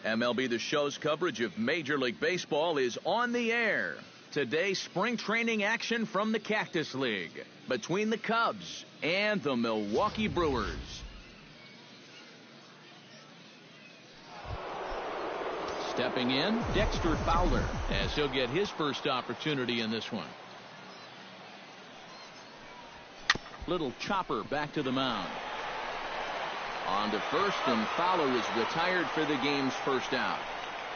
MLB The Show's coverage of Major League Baseball is on the air. Today, spring training action from the Cactus League between the Cubs and the Milwaukee Brewers. Stepping in, Dexter Fowler, as he'll get his first opportunity in this one. Little chopper back to the mound. On to first, and Fowler is retired for the game's first out.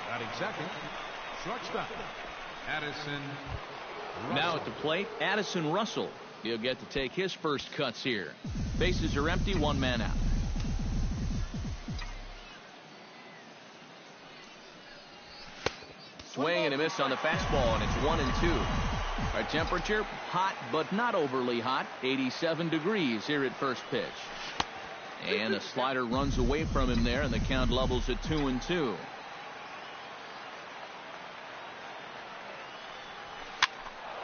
Batting second, shortstop, Addison Russell. Now at the plate, Addison Russell. He'll get to take his first cuts here. Bases are empty, one man out. Swing and a miss on the fastball, and it's 1-2. Our temperature, hot but not overly hot, 87 degrees here at first pitch. And a slider runs away from him there, and the count levels at 2-2.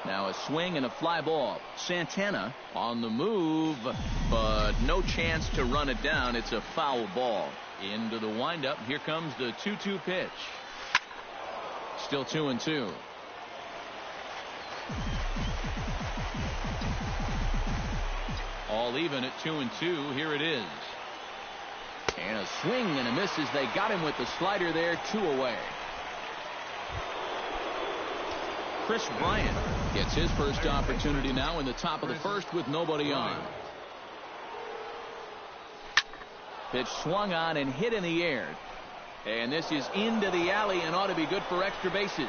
Now a swing and a fly ball. Santana on the move, but no chance to run it down. It's a foul ball. Into the windup. Here comes the 2-2 pitch. Still 2-2. All even at 2-2. Here it is. And a swing and a miss as they got him with the slider there. 2 away. Chris Bryant gets his first opportunity now in the top of the first with nobody on. Pitch swung on and hit in the air. And this is into the alley and ought to be good for extra bases.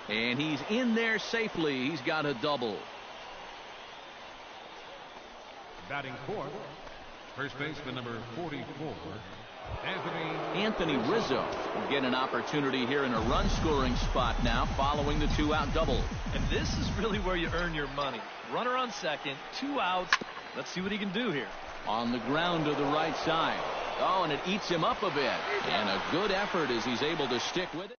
And he's in there safely. He's got a double. Batting fourth, first baseman number 44, Anthony Rizzo will get an opportunity here in a run-scoring spot now following the 2-out double. And this is really where you earn your money. Runner on second, 2 outs. Let's see what he can do here. On the ground to the right side. Oh, and it eats him up a bit. And a good effort as he's able to stick with it.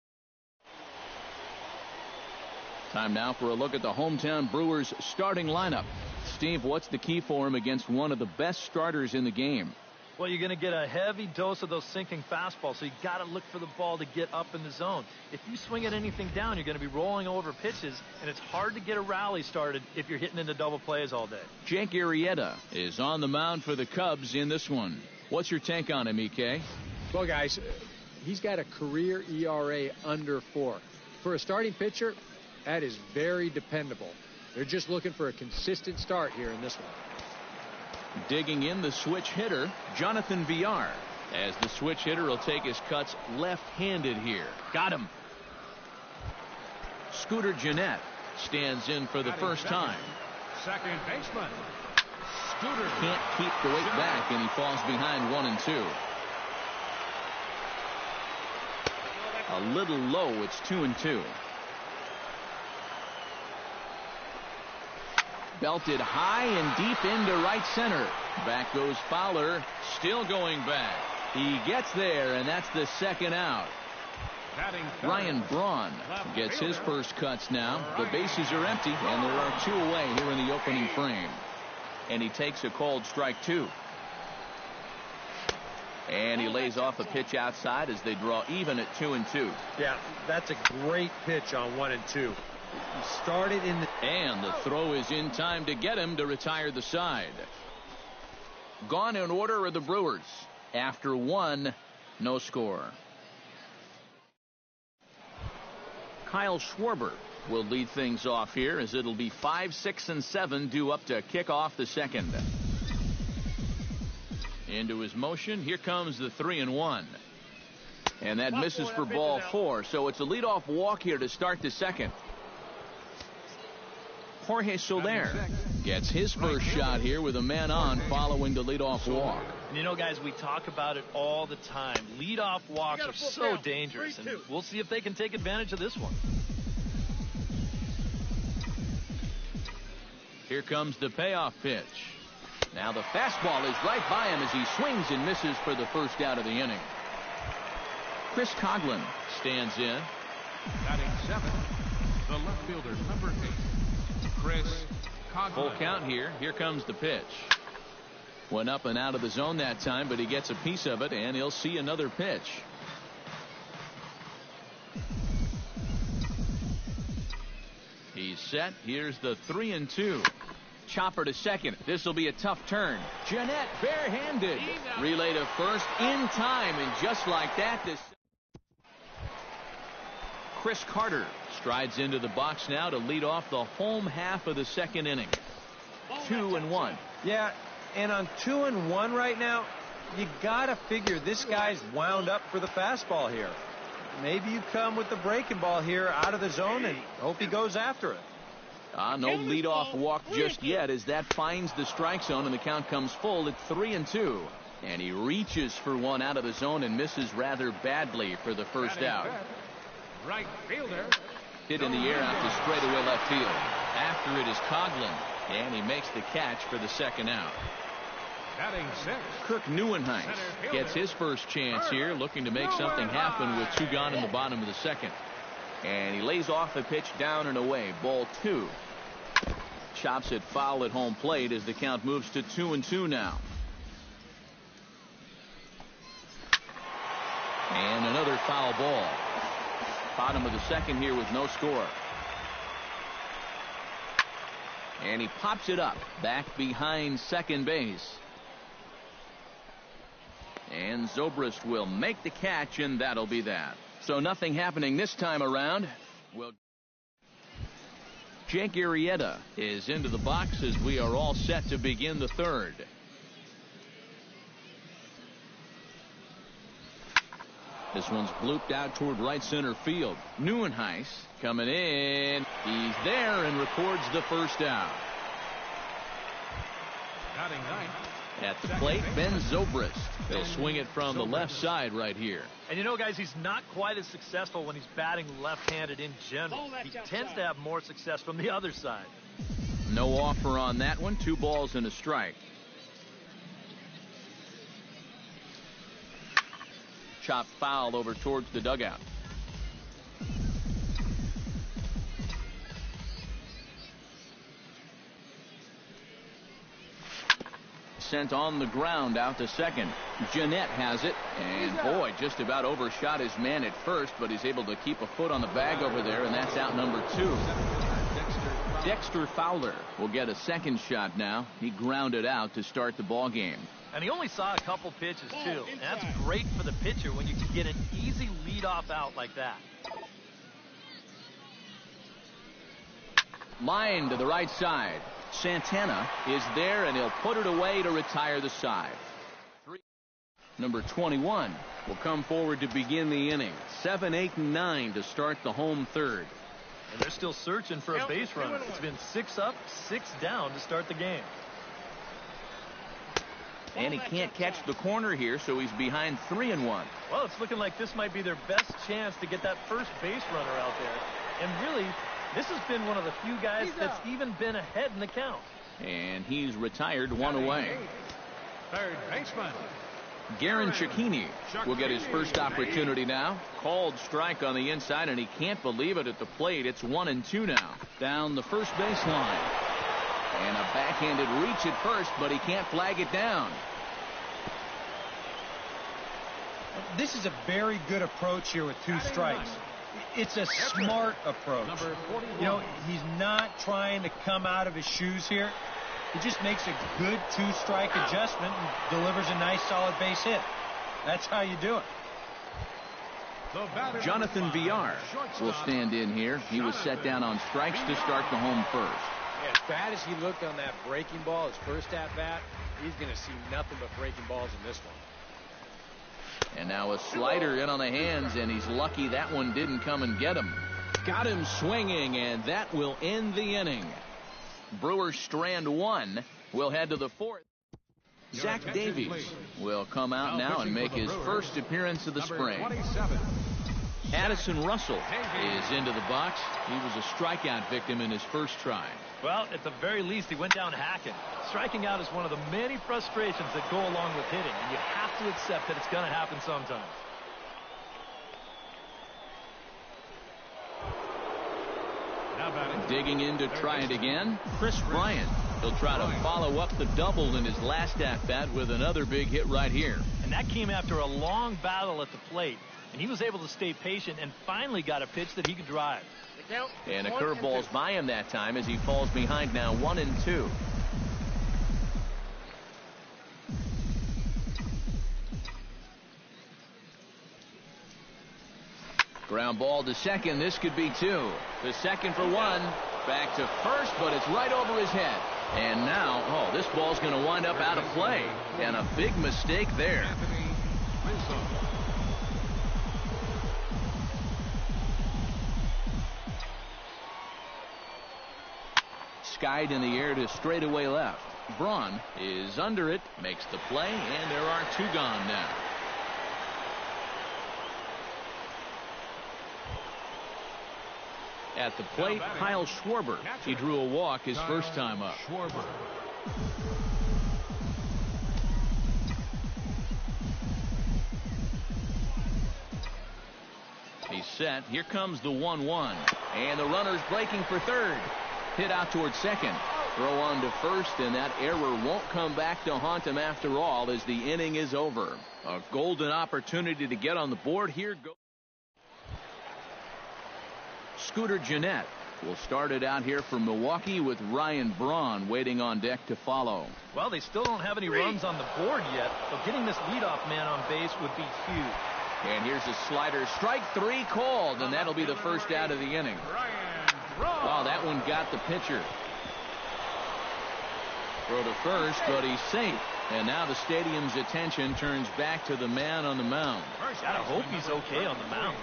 Time now for a look at the hometown Brewers starting lineup. Steve, what's the key for him against one of the best starters in the game? Well, you're going to get a heavy dose of those sinking fastballs, so you got to look for the ball to get up in the zone. If you swing at anything down, you're going to be rolling over pitches, and it's hard to get a rally started if you're hitting into double plays all day. Jake Arrieta is on the mound for the Cubs in this one. What's your take on him, EK? Well, guys, he's got a career ERA under 4. For a starting pitcher, that is very dependable. They're just looking for a consistent start here in this one. Digging in the switch hitter, Jonathan Villar, as the switch hitter will take his cuts left-handed here. Got him. Scooter Gennett stands in for the first time. second baseman, Scooter. Can't keep the weight back, and he falls behind 1-2. A little low. It's 2-2. Belted high and deep into right center. Back goes Fowler, still going back. He gets there, and that's the second out. Ryan Braun gets his first cuts now. The bases are empty, and there are 2 away here in the opening frame. And he takes a called strike 2. And he lays off a pitch outside as they draw even at 2-2. Yeah, that's a great pitch on 1-2. He started in the... And the throw is in time to get him to retire the side. Gone in order are the Brewers. After 1, no score. Kyle Schwarber will lead things off here as it'll be 5, 6, and 7 due up to kick off the second. Into his motion. Here comes the 3-1. And that misses for ball 4. So it's a leadoff walk here to start the second. Jorge Soler gets his first shot here with a man on following the leadoff walk. And you know, guys, we talk about it all the time. Leadoff walks are so dangerous, and we'll see if they can take advantage of this one. Here comes the payoff pitch. Now the fastball is right by him as he swings and misses for the first out of the inning. Chris Coghlan stands in. Batting 7, the left fielder, number 8, Chris Coghlan. Full count here. Here comes the pitch. Went up and out of the zone that time, but he gets a piece of it, and he'll see another pitch. He's set. Here's the 3-2. Chopper to second. This will be a tough turn. Jeanette barehanded. Relay to first in time, and just like that, this Chris Carter strides into the box now to lead off the home half of the second inning. 2-1. Yeah, and on 2-1 right now, you gotta figure this guy's wound up for the fastball here. Maybe you come with the breaking ball here out of the zone and hope he goes after it. No leadoff walk just yet as that finds the strike zone, and the count comes full at 3-2. And he reaches for one out of the zone and misses rather badly for the first out. Right fielder. Hit in the air out to straightaway left field. After it is Coghlan, and he makes the catch for the second out. Batting six. Kirk Neuenhuis gets his first chance here, looking to make something happen with 2 gone in the bottom of the second. And he lays off the pitch down and away. Ball 2. Chops it foul at home plate as the count moves to 2-2 now. And another foul ball. Bottom of the second here with no score. And he pops it up back behind second base. And Zobrist will make the catch, and that'll be that. So nothing happening this time around. Well, Jake Arrieta is into the box as we are all set to begin the third. This one's blooped out toward right center field. Neuenhuis coming in. He's there and records the first out. Batting ninth. At the plate, Ben Zobrist. They'll swing it from the left side right here. And you know, guys, he's not quite as successful when he's batting left-handed in general. He tends to have more success from the other side. No offer on that one. 2 balls and a strike. Chopped foul over towards the dugout. Sent on the ground out to second. Jeanette has it, and boy, just about overshot his man at first, but he's able to keep a foot on the bag over there, and that's out number 2. Dexter Fowler will get a second shot now. He grounded out to start the ball game. And he only saw a couple pitches, too. And that's great for the pitcher when you can get an easy leadoff out like that. Line to the right side. Santana is there, and he'll put it away to retire the side. Number 21 will come forward to begin the inning. 7, 8, and 9 to start the home third. And they're still searching for a base runner. It's been 6 up, 6 down to start the game. And he can't catch the corner here, so he's behind 3-1. Well, it's looking like this might be their best chance to get that first base runner out there. And really, this has been one of the few guys that's even been ahead in the count. And he's retired 1 away. Third baseman. Garen Cecchini will get his first opportunity now. Called strike on the inside, and he can't believe it at the plate. It's 1-2 now. Down the first baseline. And a backhanded reach at first, but he can't flag it down. This is a very good approach here with 2 strikes. It's a smart approach. You know, he's not trying to come out of his shoes here. He just makes a good 2-strike adjustment and delivers a nice solid base hit. That's how you do it. Jonathan Villar will stand in here. He was set down on strikes to start the home first. Yeah, as bad as he looked on that breaking ball, his first at-bat, he's going to see nothing but breaking balls in this one. And now a slider in on the hands, and he's lucky that one didn't come and get him. Got him swinging, and that will end the inning. Brewers strand 1. We'll head to the 4th. Zach Davies will come out now and make his first appearance of the spring. Addison Russell is into the box. He was a strikeout victim in his first try. Well, at the very least, he went down hacking. Striking out is one of the many frustrations that go along with hitting, and you have to accept that it's going to happen sometime. Digging in to try it again, Chris Bryant. He'll try to follow up the double in his last at-bat with another big hit right here. And that came after a long battle at the plate. And he was able to stay patient and finally got a pitch that he could drive. And a curveball's by him that time as he falls behind now 1-2. Ground ball to second. This could be two. The second for one. Back to first, but it's right over his head. And now, this ball's going to wind up out of play. And a big mistake there. Skied in the air to straightaway left. Braun is under it, makes the play, and there are two gone now. At the plate, Kyle Schwarber. He drew a walk his first time up. He's set. Here comes the 1-1. And the runner's breaking for third. Hit out towards second. Throw on to first, and that error won't come back to haunt him after all as the inning is over. A golden opportunity to get on the board. Here goes Scooter Gennett. Will start it out here for Milwaukee with Ryan Braun waiting on deck to follow. Well, they still don't have any runs on the board yet, so getting this leadoff man on base would be huge. And here's a slider. Strike three called, and that'll be the first out of the inning. Wow, that one got the pitcher. Throw to first, but he's safe. And now the stadium's attention turns back to the man on the mound. Gotta hope he's okay on the mound.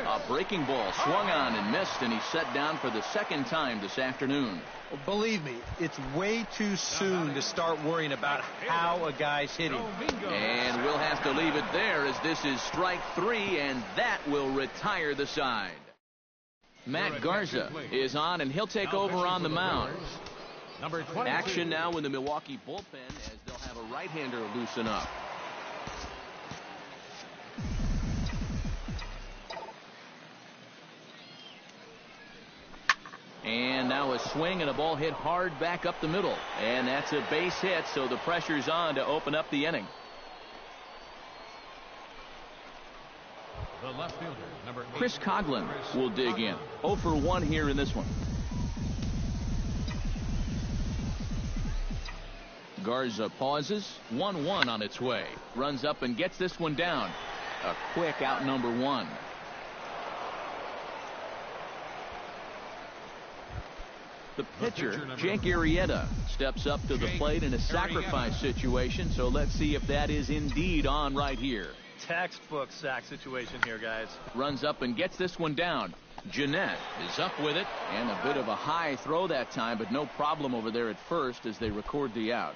A breaking ball swung on and missed, and he's set down for the second time this afternoon. Well, believe me, it's way too soon to start worrying about how a guy's hitting. And we'll have to leave it there as this is strike three, and that will retire the side. Matt Garza is on, and he'll take over on the mound. Action now in the Milwaukee bullpen as they'll have a right-hander loosen up. And now a swing and a ball hit hard back up the middle. And that's a base hit, so the pressure's on to open up the inning. The left fielder, number 8, Chris Coghlan will dig in. 0 for 1 here in this one. Garza pauses. 1-1 on its way. Runs up and gets this one down. A quick out number 1. The pitcher, Jake Arrieta, steps up to the plate in a sacrifice situation, so let's see if that is indeed on right here. Textbook sack situation here, guys. Runs up and gets this one down. Gennett is up with it, and a bit of a high throw that time, but no problem over there at first as they record the out.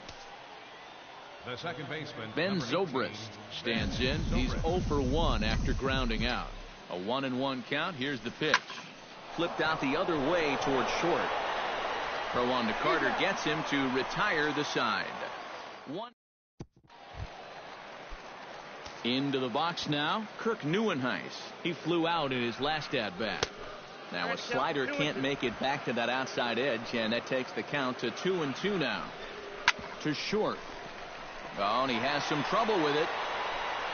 The second baseman, Ben Zobrist stands in. He's 0 for 1 after grounding out. A 1-1 count. Here's the pitch. Flipped out the other way towards short. Throw on to Carter gets him to retire the side. One. Into the box now, Kirk Neuenhuis. He flew out in his last at-bat. Now a slider can't make it back to that outside edge, and that takes the count to 2-2 now. To short. Oh, and he has some trouble with it.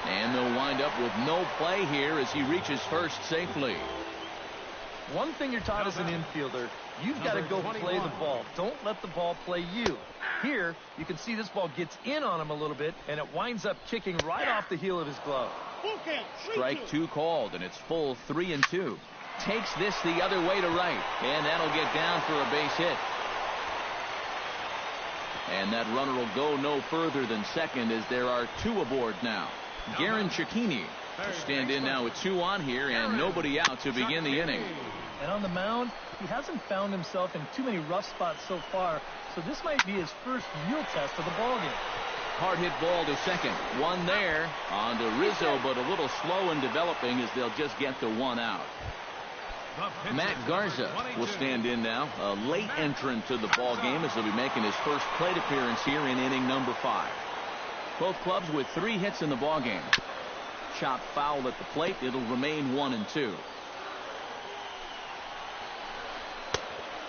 And they'll wind up with no play here as he reaches first safely. One thing you're taught as an infielder, you've got to go play the ball. Don't let the ball play you. Here, you can see this ball gets in on him a little bit, and it winds up kicking right off the heel of his glove. Strike 2 called, and it's full 3-2. Takes this the other way to right, and that'll get down for a base hit. And that runner will go no further than second as there are 2 aboard now. Garen Cecchini will stand in now with 2 on here and nobody out to begin the inning. And on the mound, he hasn't found himself in too many rough spots so far, so this might be his first real test of the ballgame. Hard hit ball to second. One there on to Rizzo, but a little slow in developing as they'll just get the 1 out. Matt Garza will stand in now, a late entrant to the ball game as he'll be making his first plate appearance here in inning number 5. Both clubs with 3 hits in the ball game. Chop foul at the plate. It'll remain 1-2.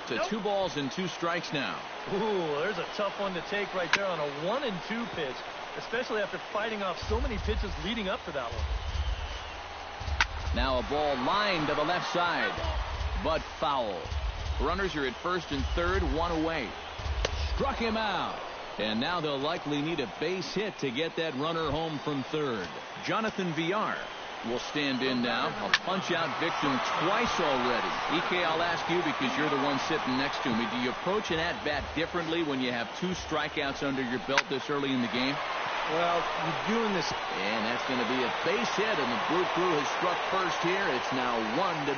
To 2 balls and 2 strikes now. Ooh, there's a tough one to take right there on a 1-2 pitch, especially after fighting off so many pitches leading up to that one. Now a ball lined to the left side, but foul. Runners are at first and third, 1 away. Struck him out. And now they'll likely need a base hit to get that runner home from third. Jonathan Villar will stand in now. A punch-out victim twice already. EK, I'll ask you because you're the one sitting next to me. Do you approach an at-bat differently when you have 2 strikeouts under your belt this early in the game? Well, you're doing this. And that's going to be a base hit, and the Brew Crew has struck first here. It's now 1-0.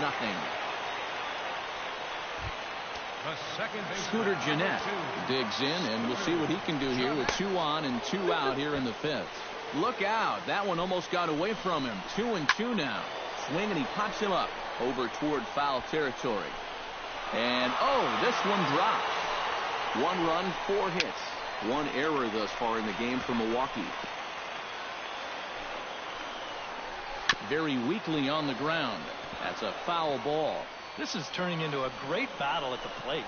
Scooter Gennett digs in, and we'll see what he can do here with 2 on and 2 out here in the 5th. Look out. That one almost got away from him. 2-2 now. Swing, and he pops him up over toward foul territory. And, this one drops. 1 run, 4 hits. 1 error thus far in the game for Milwaukee. Very weakly on the ground. That's a foul ball. This is turning into a great battle at the plate.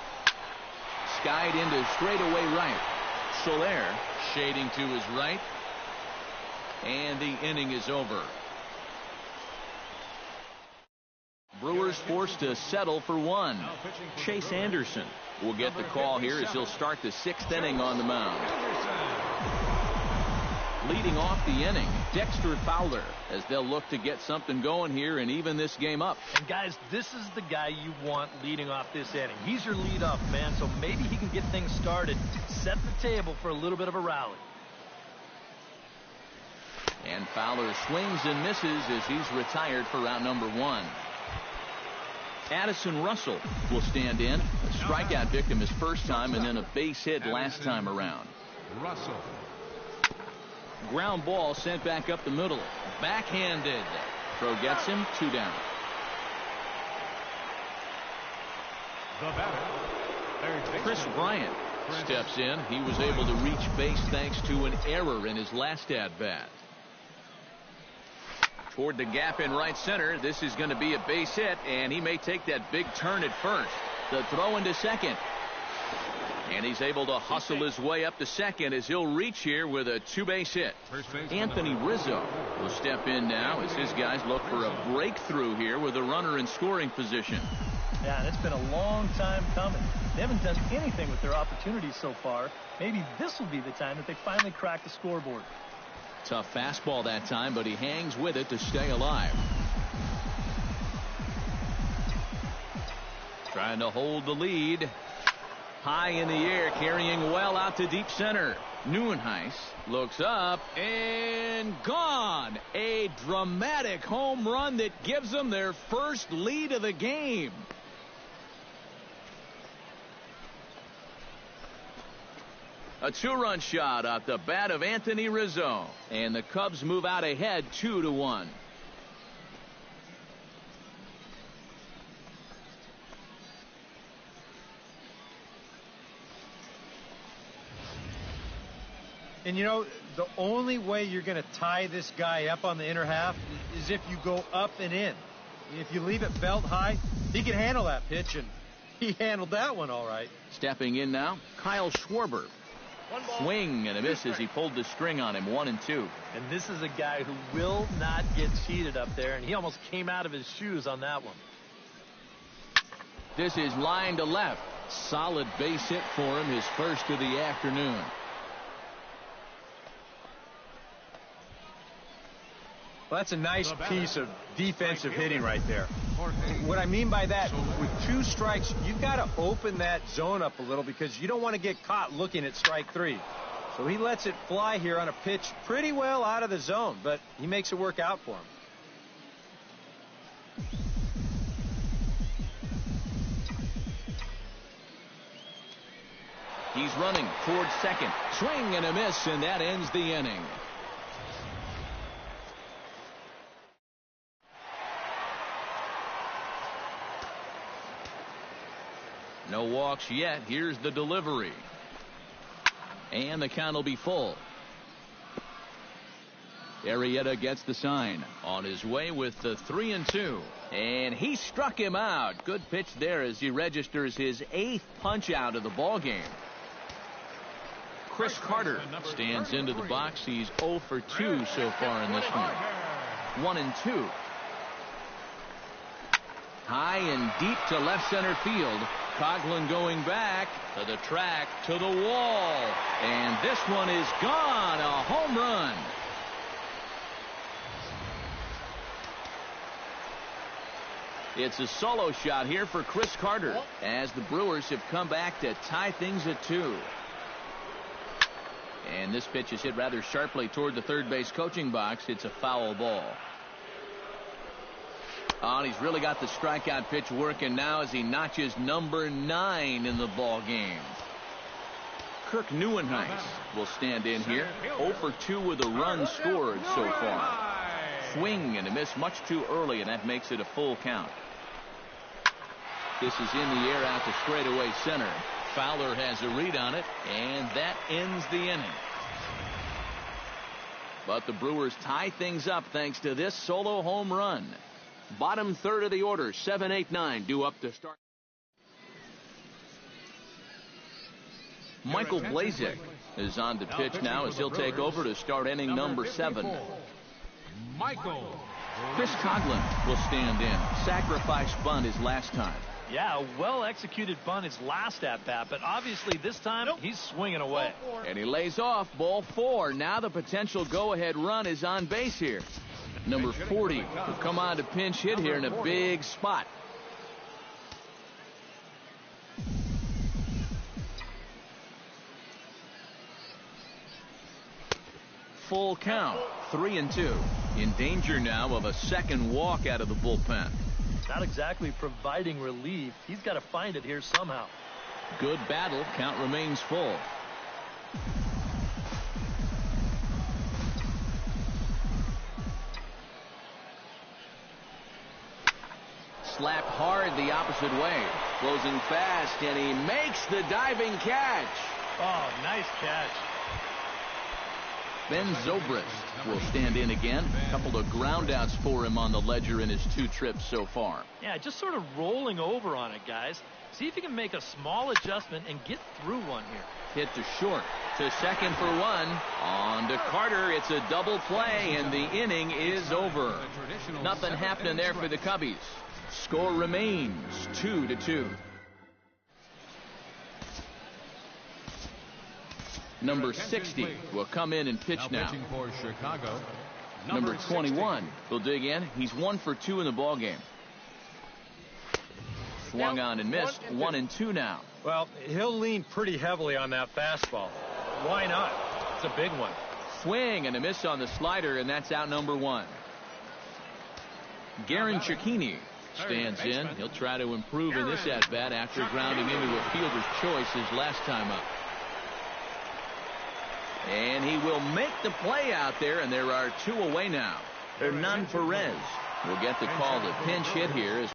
Skied into straightaway right. Soler shading to his right. And the inning is over. Brewers forced to settle for 1. Chase Anderson will get the call here as he'll start the 6th inning on the mound. Leading off the inning, Dexter Fowler, as they'll look to get something going here and even this game up. And guys, this is the guy you want leading off this inning. He's your leadoff man, so maybe he can get things started, set the table for a little bit of a rally. And Fowler swings and misses as he's retired for round number 1. Addison Russell will stand in. A strikeout victim his first time, and then a base hit last time around. Russell. Ground ball sent back up the middle. Backhanded. Throw gets him. 2 down. The batter, Chris Bryant steps in. He was able to reach base thanks to an error in his last at-bat. Toward the gap in right center. This is going to be a base hit, and he may take that big turn at first. The throw into second. And he's able to hustle his way up to second as he'll reach here with a 2-base hit. Anthony Rizzo will step in now as his guys look for a breakthrough here with a runner in scoring position. Yeah, and it's been a long time coming. They haven't done anything with their opportunities so far. Maybe this will be the time that they finally crack the scoreboard. Tough fastball that time, but he hangs with it to stay alive. Trying to hold the lead. High in the air, carrying well out to deep center. Neuenhuis looks up and gone. A dramatic home run that gives them their first lead of the game. A 2-run shot at the bat of Anthony Rizzo, and the Cubs move out ahead 2-1. And you know, the only way you're going to tie this guy up on the inner half is if you go up and in. If you leave it belt high, he can handle that pitch, and he handled that one all right. Stepping in now, Kyle Schwarber. Swing and a miss as he pulled the string on him. 1-2. And this is a guy who will not get cheated up there, and he almost came out of his shoes on that one. This is line to left. Solid base hit for him, his first of the afternoon. Well, that's a nice piece of defensive hitting right there. What I mean by that, with 2 strikes, you've got to open that zone up a little because you don't want to get caught looking at strike 3. So he lets it fly here on a pitch pretty well out of the zone, but he makes it work out for him. He's running towards second. Swing and a miss, and that ends the inning. No walks yet. Here's the delivery. And the count will be full. Arrieta gets the sign. On his way with the 3-2. And he struck him out. Good pitch there as he registers his 8th punch out of the ball game. Chris Carter stands into the box. He's 0 for 2 so far in this one. 1-2. High and deep to left center field. Coghlan going back to the track, to the wall. And this one is gone. A home run. It's a solo shot here for Chris Carter as the Brewers have come back to tie things at 2. And this pitch is hit rather sharply toward the third base coaching box. It's a foul ball. Oh, and he's really got the strikeout pitch working now as he notches number 9 in the ball game. Kirk Neuenhuis will stand in here. 0 for 2 with a run scored so far. Swing and a miss much too early, and that makes it a full count. This is in the air out to straightaway center. Fowler has a read on it, and that ends the inning. But the Brewers tie things up thanks to this solo home run. Bottom third of the order, 7, 8, 9 due up to start. Michael Blazek is on to pitch now as he'll take over to start inning number 7. Chris Coghlan will stand in. Sacrifice bunt his last time. Yeah, a well-executed bunt his last at-bat, but obviously this time he's swinging away. And he lays off, ball 4. Now the potential go-ahead run is on base here. Number 40 will come on to pinch hit here in a big spot. Full count, 3-2. In danger now of a second walk out of the bullpen. Not exactly providing relief. He's got to find it here somehow. Good battle. Count remains full. Slap hard the opposite way. Closing fast, and he makes the diving catch. Oh, nice catch. Ben Zobrist will stand in again. A couple of groundouts for him on the ledger in his 2 trips so far. Yeah, just sort of rolling over on it, guys. See if you can make a small adjustment and get through one here. Hit to short. To second for 1. On to Carter. It's a double play, and the inning is over. Nothing happening there for the Cubbies. Score remains 2-2. Number 60 will come in and pitch now. For Chicago, Number 21 will dig in. He's 1 for 2 in the ball game. Swung on and missed. 1-2 now. Well, he'll lean pretty heavily on that fastball. Why not? It's a big one. Swing and a miss on the slider, and that's out number 1. Garen Cecchini stands in. He'll try to improve in this at-bat after grounding into a fielder's choice his last time up. And he will make the play out there, and there are 2 away now. Hernan Perez will get the call to pinch hit here as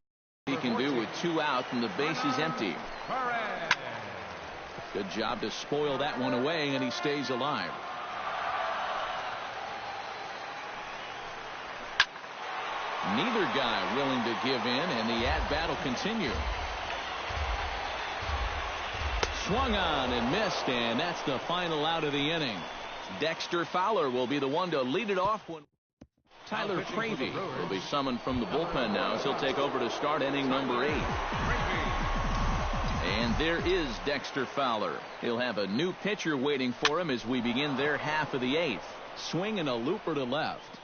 he can do with 2 out and the base is empty. Good job to spoil that one away, and he stays alive. Neither guy willing to give in, and the at-bat will continue. Swung on and missed, and that's the final out of the inning. Dexter Fowler will be the one to lead it off when Tyler Pravey will be summoned from the bullpen now as he'll take over to start inning number 8. And there is Dexter Fowler. He'll have a new pitcher waiting for him as we begin their half of the 8th. Swing and a looper to left.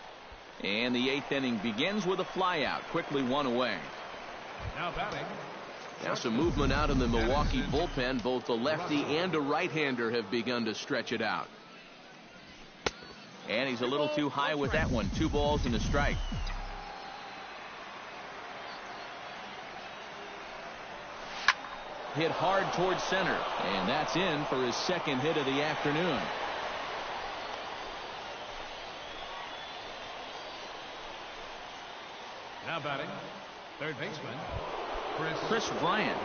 And the 8th inning begins with a flyout. Quickly 1 away. Now batting. Now some movement out in the Milwaukee bullpen. Both the lefty and a right-hander have begun to stretch it out. And he's a little too high with that one. 2 balls and a strike. Hit hard towards center. And that's in for his 2nd hit of the afternoon. Now batting, third baseman, Chris Bryant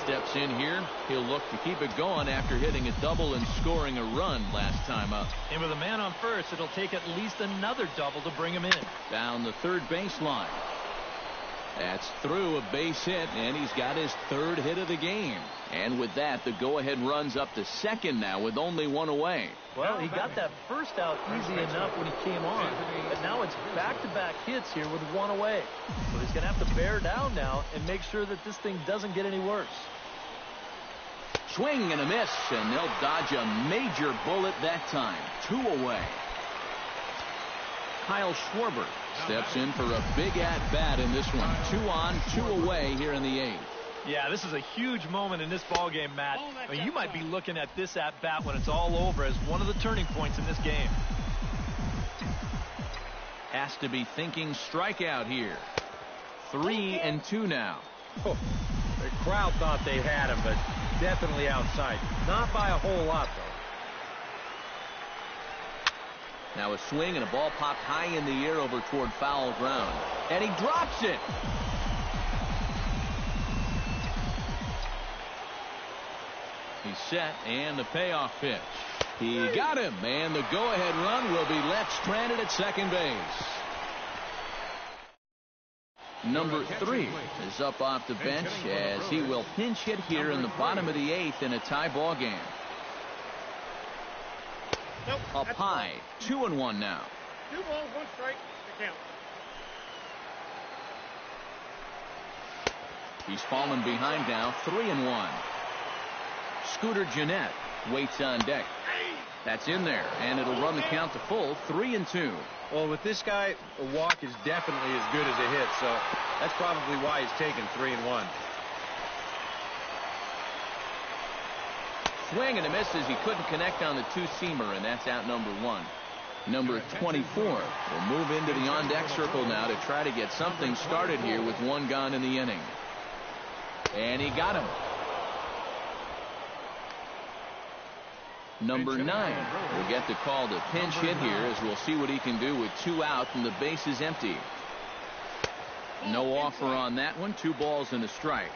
steps in here. He'll look to keep it going after hitting a double and scoring a run last time up. And with a man on first, it'll take at least another double to bring him in. Down the third baseline. That's through a base hit, and he's got his third hit of the game. And with that, the go-ahead run's up to second now with only one away. Well, he got that first out easy enough when he came on, but now it's back-to-back hits here with one away. So he's going to have to bear down now and make sure that this thing doesn't get any worse. Swing and a miss, and they'll dodge a major bullet that time. 2 away. Kyle Schwarber steps in for a big at-bat in this one. 2 on, 2 away here in the 8th. Yeah, this is a huge moment in this ball game, Matt. I mean, you might be looking at this at-bat when it's all over as one of the turning points in this game. Has to be thinking strikeout here. 3-2 now. Oh, the crowd thought they had him, but definitely outside. Not by a whole lot, though. Now a swing and a ball popped high in the air over toward foul ground. And he drops it. He's set, and the payoff pitch. He got him, and the go-ahead run will be left stranded at second base. Number 3 is up off the bench as he will pinch hit here in the bottom of the 8th in a tie ball game. Up high, 2-1 now. 2 balls, 1 strike to count. He's fallen behind now, 3-1. Scooter Gennett waits on deck. That's in there, and it'll run the count to full, 3-2. Well, with this guy, a walk is definitely as good as a hit, so that's probably why he's taken 3-1. Swing and a miss as he couldn't connect on the 2-seamer, and that's out number 1. Number 24 will move into the on-deck circle now to try to get something started here with 1 gone in the inning. And he got him. Number 9 will get the call to pinch hit here as we'll see what he can do with 2 out and the base is empty. No offer on that one. 2 balls and a strike.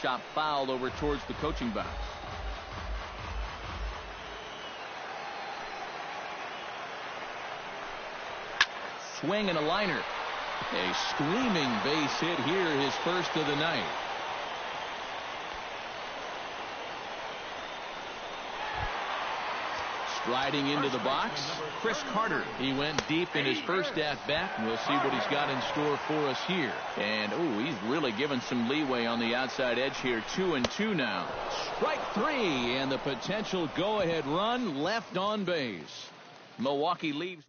Chop foul over towards the coaching box. Swing and a liner. A screaming base hit here, his first of the night. Striding into the box, Chris Carter. He went deep in his first at-bat, and we'll see what he's got in store for us here. And, he's really given some leeway on the outside edge here. 2-2 now. Strike 3, and the potential go-ahead run left on base. Milwaukee leaves.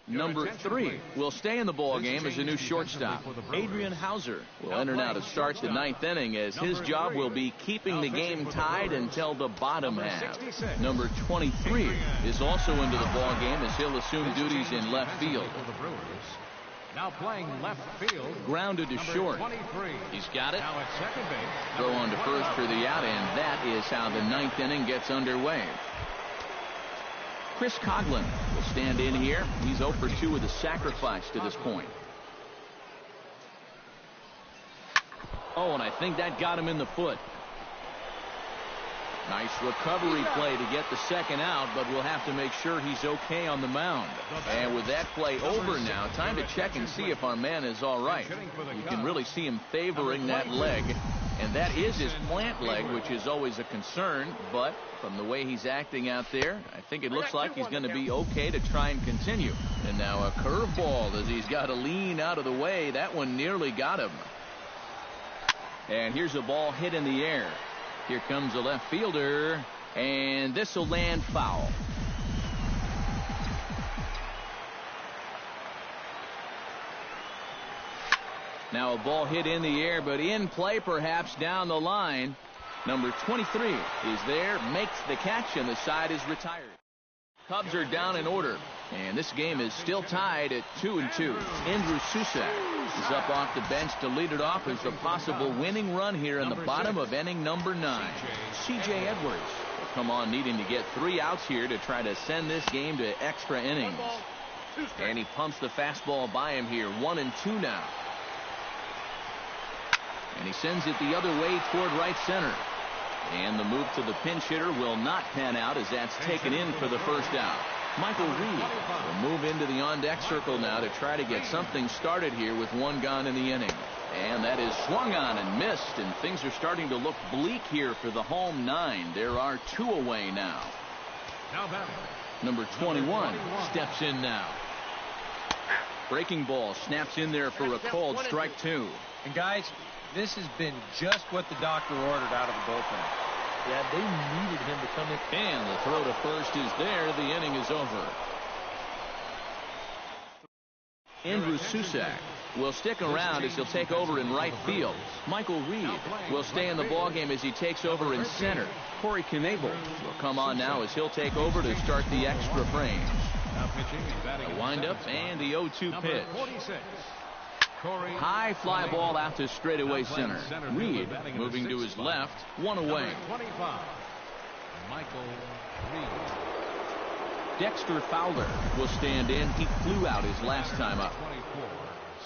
Number 3 will stay in the ball game as a new shortstop. Adrian Hauser will enter now to start the 9th inning as his job will be keeping the game tied until the bottom half. Number 23 is also into the ball game as he'll assume duties in left field. Now playing left field. Grounded to short. 23. He's got it. Now at second base. Throw on to first for the out, and that is how the 9th inning gets underway. Chris Coghlan will stand in here. He's 0 for 2 with a sacrifice to this point. And I think that got him in the foot. Nice recovery play to get the second out, but we'll have to make sure he's okay on the mound. And with that play over now, time to check and see if our man is all right. You can really see him favoring that leg, and that is his plant leg, which is always a concern, but from the way he's acting out there, I think it looks like he's going to be okay to try and continue. And now a curveball as he's got to lean out of the way. That one nearly got him. And here's a ball hit in the air. Here comes the left fielder, and this will land foul. Now a ball hit in the air, but in play perhaps down the line. Number 23 is there, makes the catch, and the side is retired. Cubs are down in order, and this game is still tied at 2-2. Andrew Susac is up off the bench to lead it off as a possible winning run here in the bottom of inning number 9. C.J. Edwards will come on needing to get 3 outs here to try to send this game to extra innings. 2 strikes. And he pumps the fastball by him here. 1-2 now. And he sends it the other way toward right center. And the move to the pinch hitter will not pan out as that's taken in for the first out. Michael Reed will move into the on-deck circle now to try to get something started here with 1 gone in the inning. And that is swung on and missed, and things are starting to look bleak here for the home 9. There are 2 away now. Now batting. Number 21 steps in now. Breaking ball snaps in there for a called strike 2. And guys, this has been just what the doctor ordered out of the bullpen. Yeah, they needed him to come in. And the throw to first is there. The inning is over. Andrew Susac will stick around as he'll take over in right field. Michael Reed will stay in the ballgame as he takes over in center. Corey Knebel will come on now as he'll take over to start the extra frame. Now pitching and batting. The windup and the 0-2 pitch. 46. Corey. High fly ball out to straightaway center. Reed moving to his left. 1 away. 25. Michael Reed. Dexter Fowler will stand in. He flew out his last time up. 24.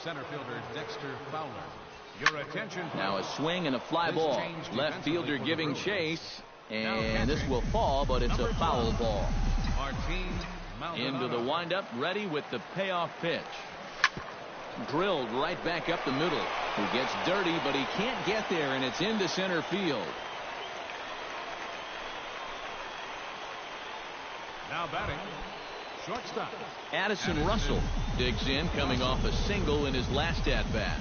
Center fielder Dexter Fowler. Your attention. Now a swing and a fly ball. Left fielder giving chase. And this will fall, but it's a foul ball. Into the windup, ready with the payoff pitch. Drilled right back up the middle. He gets dirty, but he can't get there, and it's into center field. Now batting. Shortstop. Addison Russell digs in, coming off a single in his last at-bat.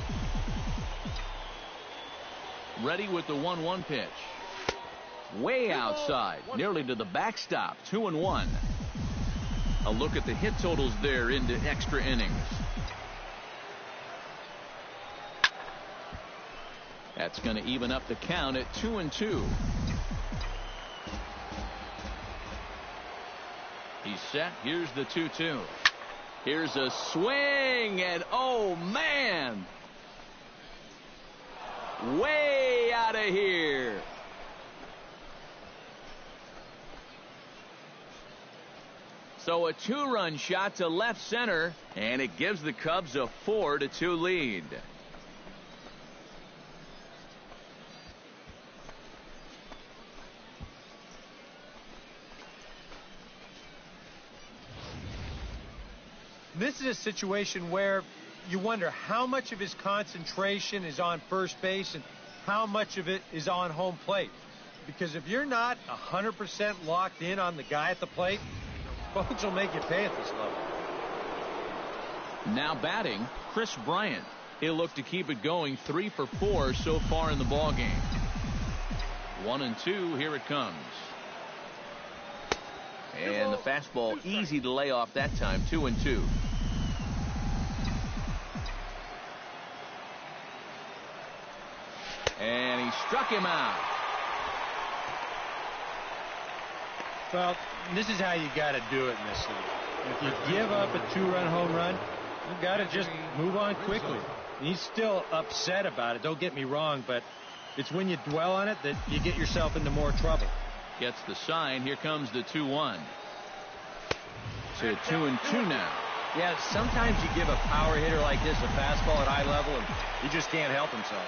Ready with the 1-1 pitch. Way outside, nearly to the backstop. 2-1. A look at the hit totals there into extra innings. That's going to even up the count at 2-2. He's set. Here's the 2-2. Here's a swing, and oh man, way out of here. So a 2-run shot to left center, and it gives the Cubs a 4-2 lead. This is a situation where you wonder how much of his concentration is on first base and how much of it is on home plate. Because if you're not 100% locked in on the guy at the plate, folks will make you pay at this level. Now batting, Chris Bryant. He'll look to keep it going. 3 for 4 so far in the ballgame. 1-2. Here it comes. And the fastball easy to lay off that time. 2-2. And he struck him out. Well, this is how you got to do it in this league. If you give up a 2-run home run, you got to just move on quickly. And he's still upset about it. Don't get me wrong, but it's when you dwell on it that you get yourself into more trouble. Gets the sign. Here comes the 2-1. So 2-2 now. Yeah, sometimes you give a power hitter like this a fastball at high level, and he just can't help himself.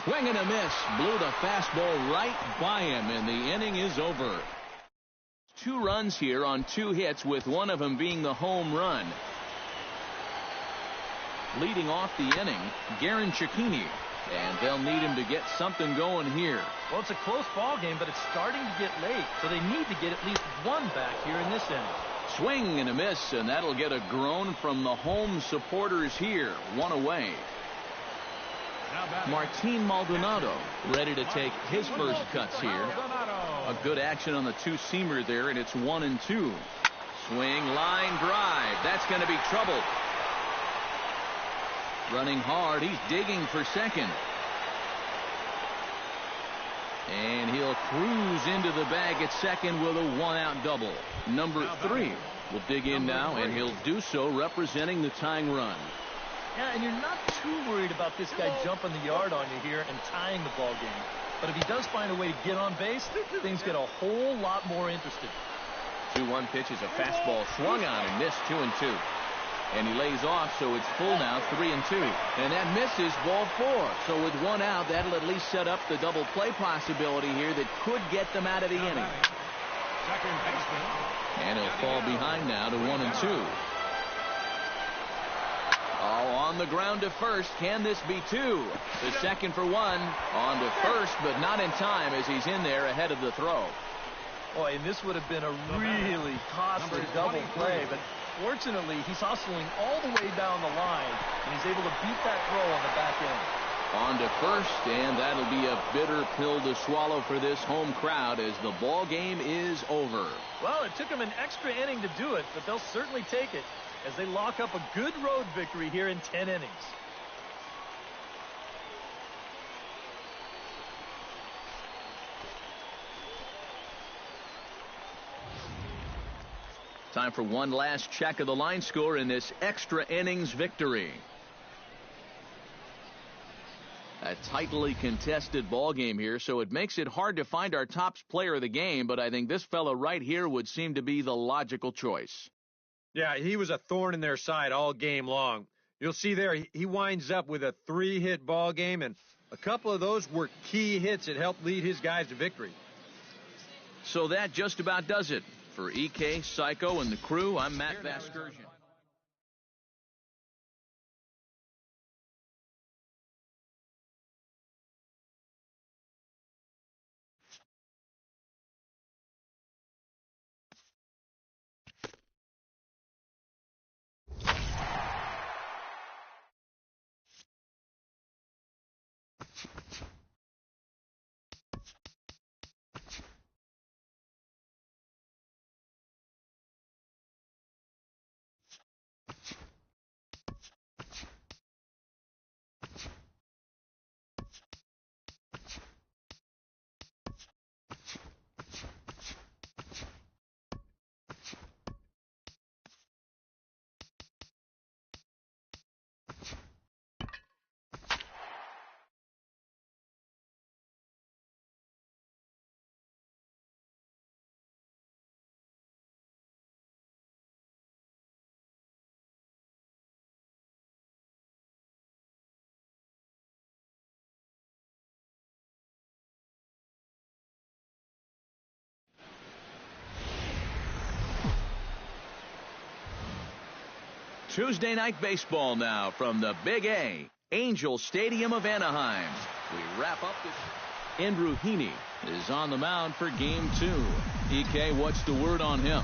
Swing and a miss. Blew the fastball right by him, and the inning is over. 2 runs here on 2 hits, with one of them being the home run. Leading off the inning, Garen Cecchini. And they'll need him to get something going here. Well, it's a close ball game, but it's starting to get late, so they need to get at least 1 back here in this inning. Swing and a miss, and that'll get a groan from the home supporters here. 1 away. Martin Maldonado ready to take his first cuts here. A good action on the 2-seamer there, and it's 1-2. Swing, line drive. That's going to be trouble. Running hard. He's digging for second. And he'll cruise into the bag at second with a 1-out double. Number 3 will dig in now, and he'll do so representing the tying run. Yeah, and you're not too worried about this guy jumping the yard on you here and tying the ball game. But if he does find a way to get on base, things get a whole lot more interesting. 2-1 pitch is a fastball swung on and missed, 2-2. And he lays off, so it's full now, 3-2. And that misses, ball 4. So with one out, that'll at least set up the double play possibility here that could get them out of the inning. Second baseman. And he'll fall behind now to 1-2. Oh, on the ground to first. Can this be 2? The second for 1. On to first, but not in time as he's in there ahead of the throw. Boy, and this would have been a really costly double play, but fortunately, he's hustling all the way down the line, and he's able to beat that throw on the back end. On to first, and that'll be a bitter pill to swallow for this home crowd as the ball game is over. Well, it took them an extra inning to do it, but they'll certainly take it as they lock up a good road victory here in 10 innings. Time for one last check of the line score in this extra innings victory. A tightly contested ball game here, so it makes it hard to find our top player of the game, but I think this fella right here would seem to be the logical choice. Yeah, he was a thorn in their side all game long. You'll see there, he winds up with a 3-hit ball game, and a couple of those were key hits that helped lead his guys to victory. So that just about does it. For EK, Psycho, and the crew, I'm Matt Vasgersian. Tuesday night baseball now from the Big A, Angel Stadium of Anaheim. We wrap up this. Andrew Heaney is on the mound for Game 2. EK, what's the word on him?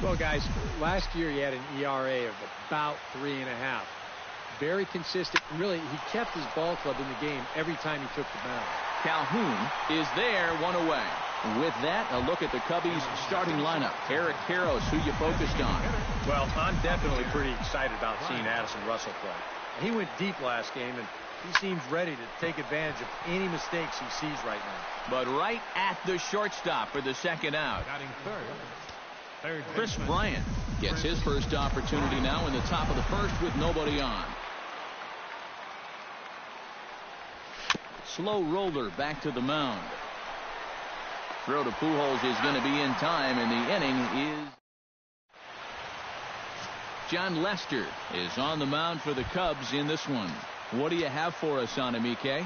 Well, guys, last year he had an ERA of about 3.5. Very consistent. Really, he kept his ball club in the game every time he took the mound. Calhoun is there, one away. With that, a look at the Cubbies' starting lineup. Eric Karros, who you focused on? Well, I'm definitely pretty excited about seeing Addison Russell play. He went deep last game, and he seems ready to take advantage of any mistakes he sees right now. But right at the shortstop for the second out. Batting third. Chris Bryant gets his first opportunity now in the top of the first with nobody on. Slow roller back to the mound. Throw to Pujols is going to be in time, and the inning is. John Lester is on the mound for the Cubs in this one. What do you have for us on him, EK?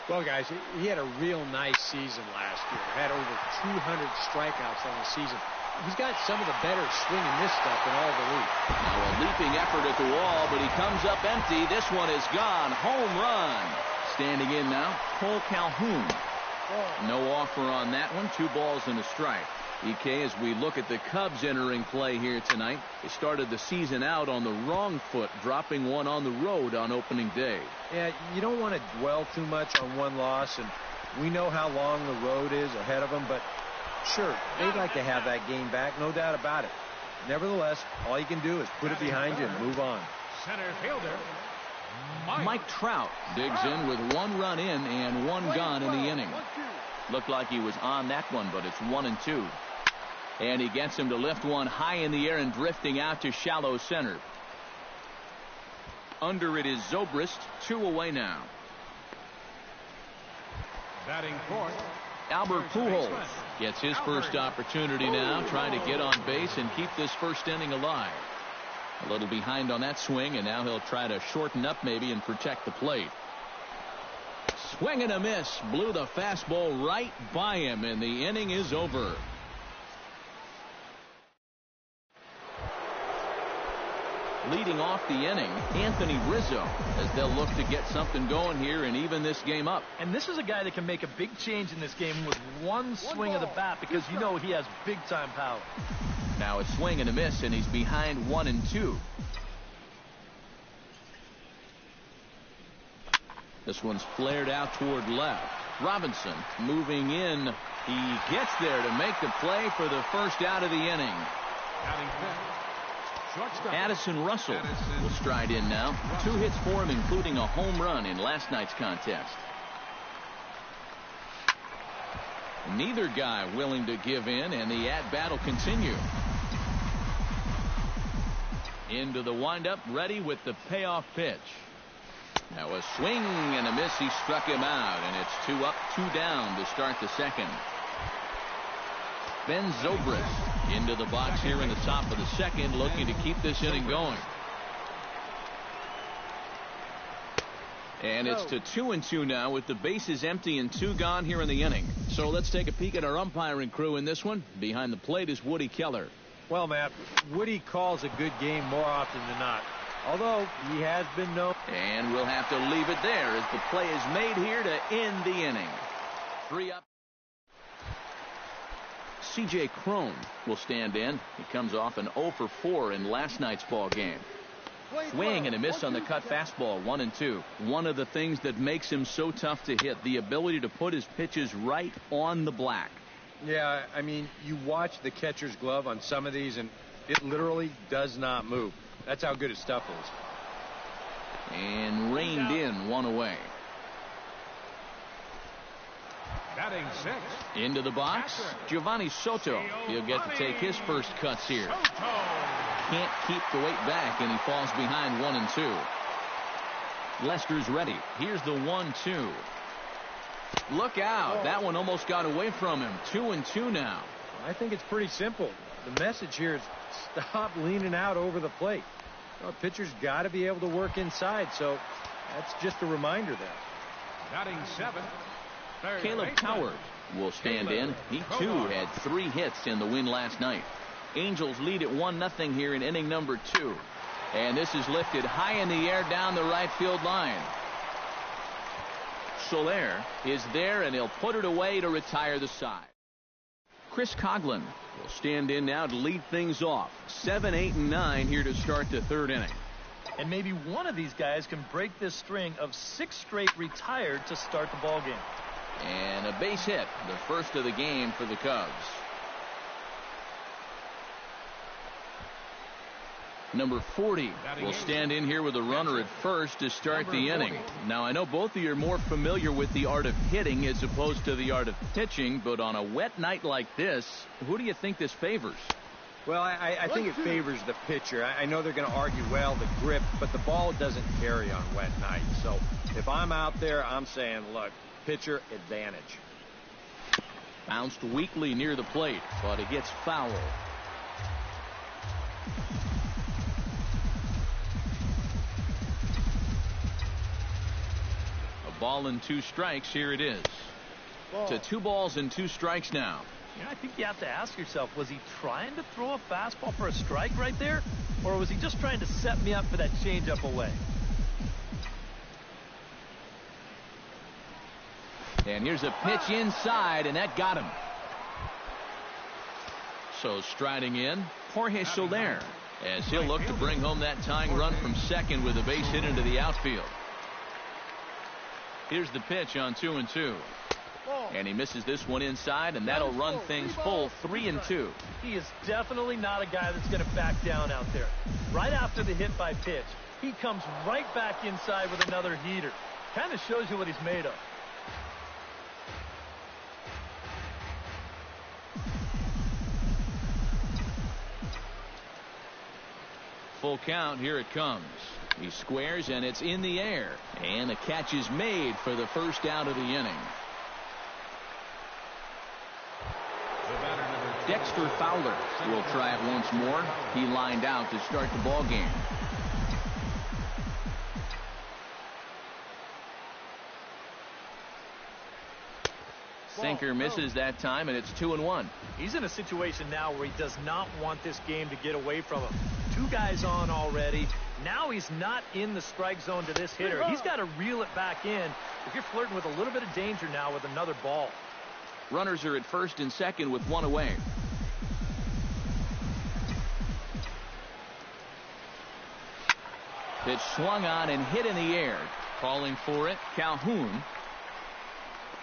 Well, guys, he had a real nice season last year. Had over 200 strikeouts on the season. He's got some of the better swing and miss stuff in all the league. Now a leaping effort at the wall, but he comes up empty. This one is gone. Home run. Standing in now, Cole Calhoun. No offer on that one. 2 balls and a strike. EK, as we look at the Cubs entering play here tonight, they started the season out on the wrong foot, dropping one on the road on opening day. Yeah, you don't want to dwell too much on one loss, and we know how long the road is ahead of them, but sure, they'd like to have that game back, no doubt about it. Nevertheless, all you can do is put it behind you and move on. Center fielder, Mike Trout digs in with 1 run in and 1 gone in the inning. Looked like he was on that one, but it's 1-2. And he gets him to lift one high in the air and drifting out to shallow center. Under it is Zobrist, 2 away now. batting fourth, Albert Pujols gets his first opportunity now, trying to get on base and keep this first inning alive. A little behind on that swing, and now he'll try to shorten up maybe and protect the plate. Swing and a miss. Blew the fastball right by him, and the inning is over. Leading off the inning, Anthony Rizzo, as they'll look to get something going here and even this game up. And this is a guy that can make a big change in this game with one swing of the bat, because you know he has big-time power. Now a swing and a miss, and he's behind 1-2. This one's flared out toward left. Robinson moving in. He gets there to make the play for the first out of the inning. Addison Russell will stride in now. 2 hits for him, including a home run in last night's contest. Neither guy willing to give in, and the at-bat will continue. Into the windup, ready with the payoff pitch. Now a swing and a miss. He struck him out, and it's 2 up, 2 down to start the second. Ben Zobrist into the box here in the top of the second, looking to keep this inning going. And it's to 2-2 now with the bases empty and 2 gone here in the inning. So let's take a peek at our umpiring crew in this one. Behind the plate is Woody Keller. Well, Matt, Woody calls a good game more often than not, although he has been known. And we'll have to leave it there as the play is made here to end the inning. 3 up. C.J. Cron will stand in. He comes off an 0 for 4 in last night's ball game. Swing and a miss on the cut fastball, 1-2. One of the things that makes him so tough to hit, the ability to put his pitches right on the black. Yeah, I mean, you watch the catcher's glove on some of these, and it literally does not move. That's how good his stuff is. And reined in, 1 away. Batting 6. Into the box, Giovanni Soto. He'll get to take his first cuts here. Can't keep the weight back, and he falls behind 1-2. Lester's ready. Here's the 1-2. Look out. That one almost got away from him. 2-2 now. I think it's pretty simple. The message here is stop leaning out over the plate. You know, pitcher's got to be able to work inside, so that's just a reminder there. Batting 7. Caleb Coward will stand in. He too had 3 hits in the win last night. Angels lead at 1-0 here in inning number 2. And this is lifted high in the air down the right field line. Soler is there, and he'll put it away to retire the side. Chris Coghlan will stand in now to lead things off. 7, 8, and 9 here to start the 3rd inning. And maybe one of these guys can break this string of 6 straight retired to start the ball game. And a base hit, the first of the game for the Cubs. Number 40 will stand in here with a runner at first to start the inning. Now, I know both of you are more familiar with the art of hitting as opposed to the art of pitching, but on a wet night like this, who do you think this favors? Well, I think it favors the pitcher. I know they're going to argue, well, the grip, but the ball doesn't carry on wet nights. So if I'm out there, I'm saying, look, pitcher advantage. Bounced weakly near the plate, but it gets foul. A ball and 2 strikes. Here it is. To 2 balls and 2 strikes now. You know, I think you have to ask yourself, was he trying to throw a fastball for a strike right there? Or was he just trying to set me up for that changeup away? And here's a pitch inside, and that got him. So striding in, Jorge Soler, as he'll look to bring home that tying run from second with a base hit into the outfield. Here's the pitch on 2-2. And he misses this one inside, and that'll run things full 3-2. He is definitely not a guy that's going to back down out there. Right after the hit by pitch, he comes right back inside with another heater. Kind of shows you what he's made of. Full count. Here it comes. He squares, and it's in the air. And a catch is made for the first out of the inning. Dexter Fowler will try it once more. He lined out to start the ball game. Sinker misses that time, and it's 2-1. He's in a situation now where he does not want this game to get away from him. 2 guys on already. Now he's not in the strike zone to this hitter. He's got to reel it back in if you're flirting with a little bit of danger now with another ball. Runners are at first and second with 1 away. Pitch swung on and hit in the air. Calling for it, Calhoun.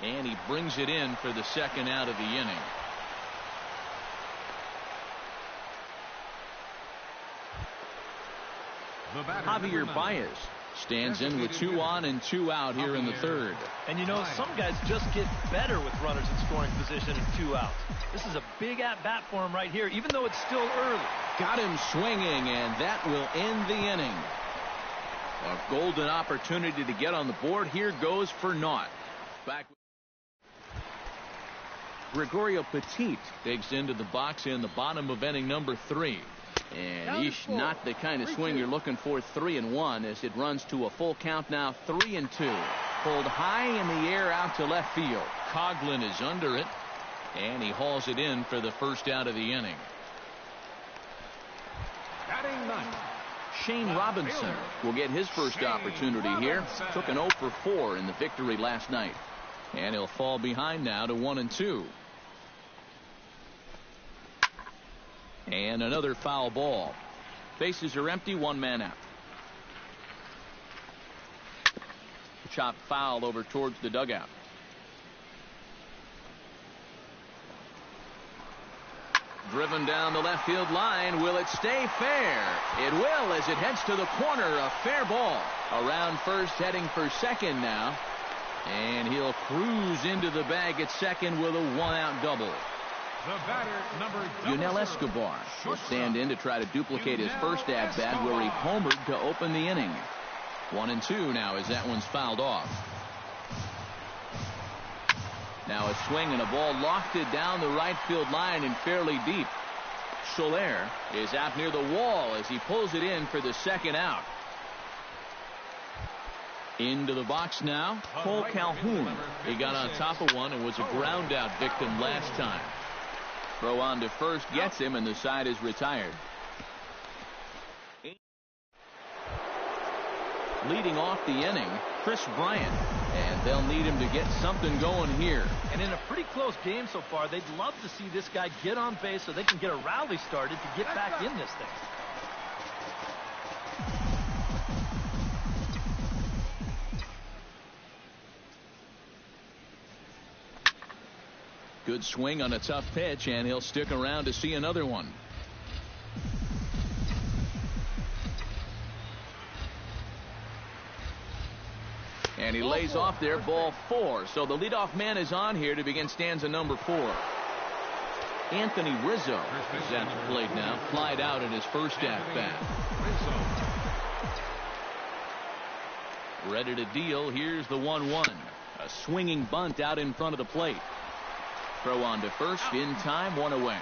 And he brings it in for the second out of the inning. Javier Baez stands in with 2 on and 2 out here in the third. And you know, some guys just get better with runners in scoring position and 2 outs. This is a big at-bat for him right here, even though it's still early. Got him swinging, and that will end the inning. A golden opportunity to get on the board. Here goes for naught. Back. Gregorio Petit digs into the box in the bottom of inning number 3. And not the kind of swing you're looking for. 3-1 as it runs to a full count now. 3-2. Pulled high in the air out to left field. Coghlan is under it, and he hauls it in for the first out of the inning. Batting ninth, Shane Robinson will get his first opportunity here. Took an 0 for 4 in the victory last night, and he'll fall behind now to 1-2. And another foul ball. Bases are empty, 1 man out. Chopped foul over towards the dugout. Driven down the left field line. Will it stay fair? It will, as it heads to the corner. A fair ball. Around first, heading for second now. And he'll cruise into the bag at second with a 1-out double. the batter, number Yunel Escobar will stand in to try to duplicate his first at-bat where he homered to open the inning. 1-2 now as that one's fouled off. Now a swing and a ball lofted down the right field line and fairly deep. Soler is out near the wall as he pulls it in for the second out. Into the box now, Cole Calhoun. He got on top of one and was a ground out victim last time. Throw on to first gets him, and the side is retired. Leading off the inning, Chris Bryant, and they'll need him to get something going here. And in a pretty close game so far, they'd love to see this guy get on base so they can get a rally started to get back in this thing. Good swing on a tough pitch, and he'll stick around to see another one. And he lays off there, ball 4. So the leadoff man is on here to begin stanza number 4. Anthony Rizzo is at the plate now, flied out in his first at-bat. Ready to deal. Here's the 1-1. A swinging bunt out in front of the plate. Throw on to first in time, 1 away.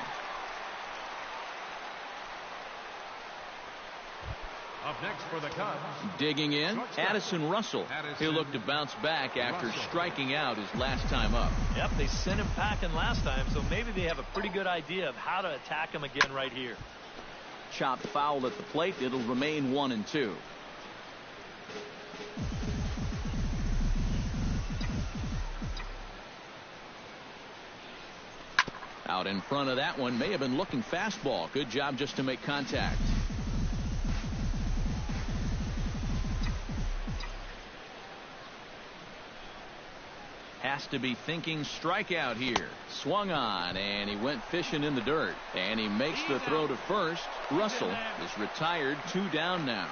Up next for the Cubs. Digging in, Addison Russell. He'll look to bounce back after striking out his last time up. Yep, they sent him packing last time, so maybe they have a pretty good idea of how to attack him again right here. Chopped foul at the plate. It'll remain 1-2. Out in front of that one, may have been looking fastball. Good job just to make contact. Has to be thinking strikeout here. Swung on, and he went fishing in the dirt. And he makes the throw to first. Russell is retired, 2 down now.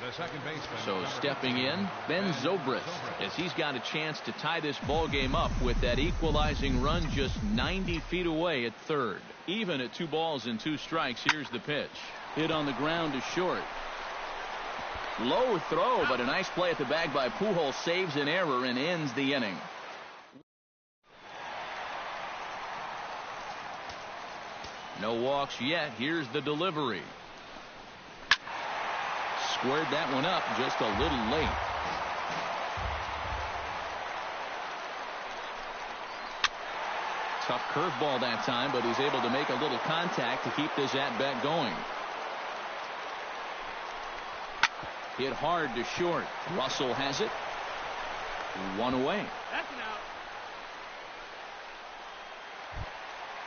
The second baseman. So stepping in, Ben Zobrist, as he's got a chance to tie this ball game up with that equalizing run just 90 feet away at third. Even at 2 balls and 2 strikes, here's the pitch. Hit on the ground to short. Low throw, but a nice play at the bag by Pujols, saves an error and ends the inning. No walks yet. Here's the delivery. Squared that one up just a little late. Tough curveball that time, but he's able to make a little contact to keep this at-bat going. Hit hard to short. Russell has it. One away. That's an out.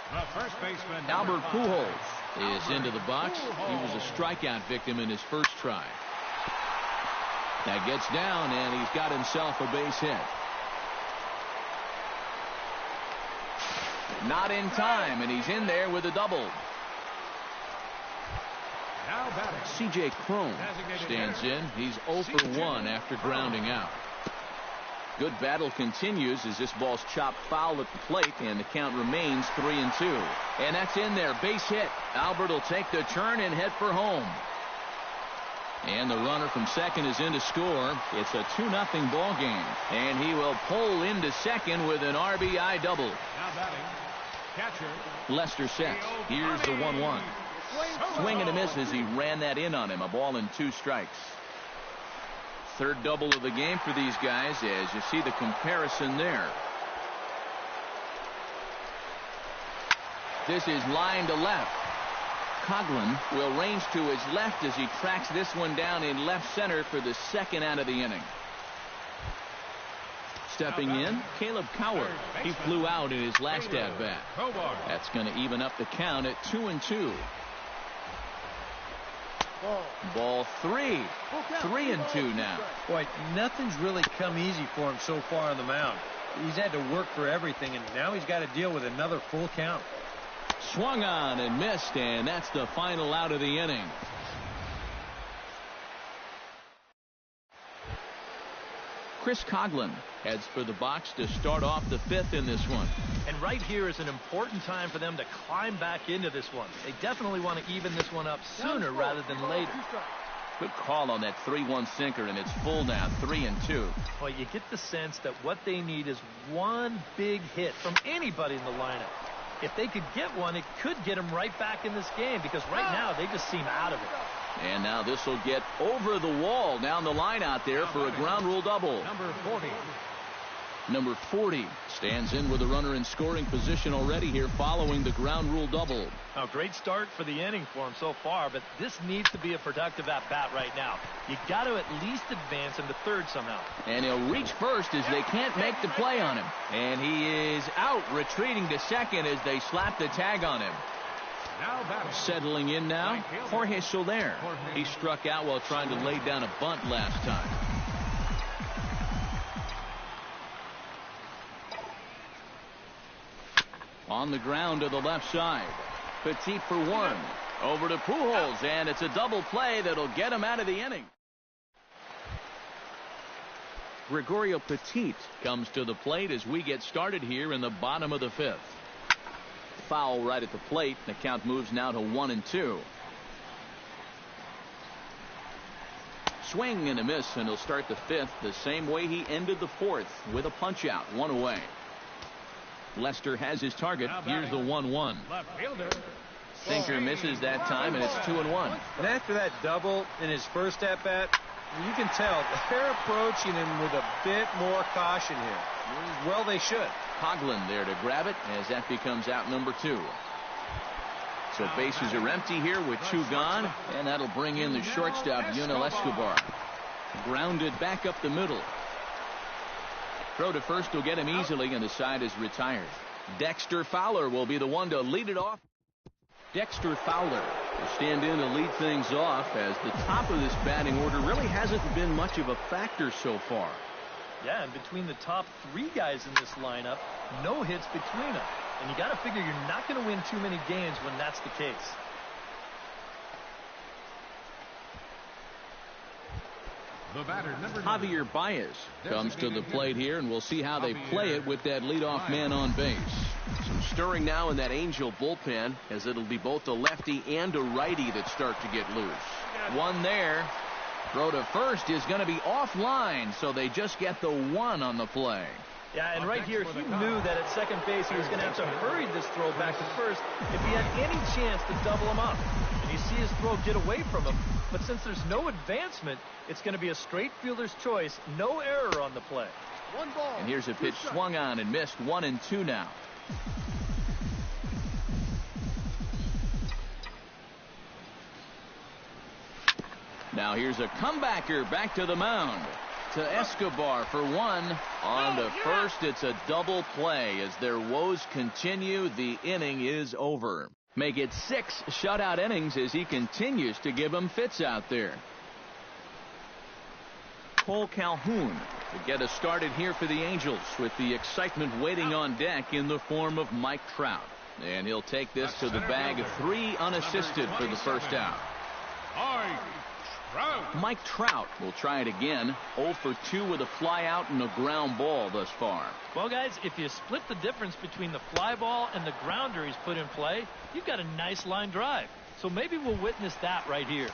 The first baseman, Albert Pujols is into the box. He was a strikeout victim in his first try. That gets down, and he's got himself a base hit. Not in time, and he's in there with a double. Now batting. C.J. Cron stands in. He's 0 for 1 after grounding out. Good battle continues as this ball's chopped foul at the plate, and the count remains 3-2. And that's in there. Base hit. Albert will take the turn and head for home. And the runner from second is in to score. It's a 2-0 ball game. And he will pull into second with an RBI double. Now batting. Catcher. Lester sets. Here's the 1-1. Swing and a miss as he ran that in on him. A ball and 2 strikes. Third double of the game for these guys as you see the comparison there. This is line to left. Coghlan will range to his left as he tracks this one down in left center for the second out of the inning. Stepping in, Caleb Coward. He flew out in his last at-bat. That's going to even up the count at 2-2. Ball 3. 3-2 now. Boy, nothing's really come easy for him so far on the mound. He's had to work for everything, and now he's got to deal with another full count. Swung on and missed, and that's the final out of the inning. Chris Coghlan heads for the box to start off the 5th in this one. And right here is an important time for them to climb back into this one. They definitely want to even this one up sooner rather than later. Good call on that 3-1 sinker, and it's full now, 3-2. Well, you get the sense that what they need is one big hit from anybody in the lineup. If they could get one, it could get them right back in this game, because right now they just seem out of it. And now this will get over the wall down the line out there for a ground rule double. Number 40. Number 40 stands in with a runner in scoring position already here following the ground rule double. Now, great start for the inning for him so far, but this needs to be a productive at-bat right now. You got to at least advance into third somehow. And he'll reach first as they can't make the play on him. And he is out, retreating to second as they slap the tag on him. Now batting. Settling in now, Jorge Soler. He struck out while trying to lay down a bunt last time. On the ground to the left side. Petit for 1. Over to Pujols, and it's a double play that'll get him out of the inning. Gregorio Petit comes to the plate as we get started here in the bottom of the 5th. Foul right at the plate. The count moves now to 1-2. Swing and a miss, and he'll start the 5th the same way he ended the 4th with a punch out, 1 away. Lester has his target. Here's the 1-1. Left fielder. Sinker misses that time, and it's 2-1. And after that double in his first at-bat, you can tell they're approaching him with a bit more caution here. Well, they should. Coghlan there to grab it as that becomes out number 2. So bases are empty here with 2 gone, and that'll bring in the shortstop, Yunel Escobar. Grounded back up the middle. Throw to first will get him easily, and the side is retired. Dexter Fowler will be the one to lead it off. Dexter Fowler will stand in to lead things off as the top of this batting order really hasn't been much of a factor so far. Yeah, and between the top 3 guys in this lineup, no hits between them. And you got to figure you're not going to win too many games when that's the case. The batter, number 9. Javier Baez comes to the plate here, and we'll see how they play it with that leadoff man on base. Some stirring now in that Angel bullpen, as it'll be both a lefty and a righty that start to get loose. One there. Throw to first is going to be offline, so they just get the 1 on the play. Yeah, and right here, he knew that at second base he was going to have to hurry this throw back to first if he had any chance to double him up. And you see his throw get away from him, but since there's no advancement, it's going to be a straight fielder's choice, no error on the play. 1 ball. And here's a pitch swung on and missed. 1-2 now. Now here's a comebacker back to the mound. To Escobar for 1. On to first, it's a double play. As their woes continue, the inning is over. Make it 6 shutout innings as he continues to give them fits out there. Cole Calhoun to get us started here for the Angels with the excitement waiting on deck in the form of Mike Trout. And he'll take this to the bag of 3 unassisted for the first out. Mike Trout will try it again. 0 for 2 with a fly out and a ground ball thus far. Well, guys, if you split the difference between the fly ball and the grounder he's put in play, you've got a nice line drive. So maybe we'll witness that right here.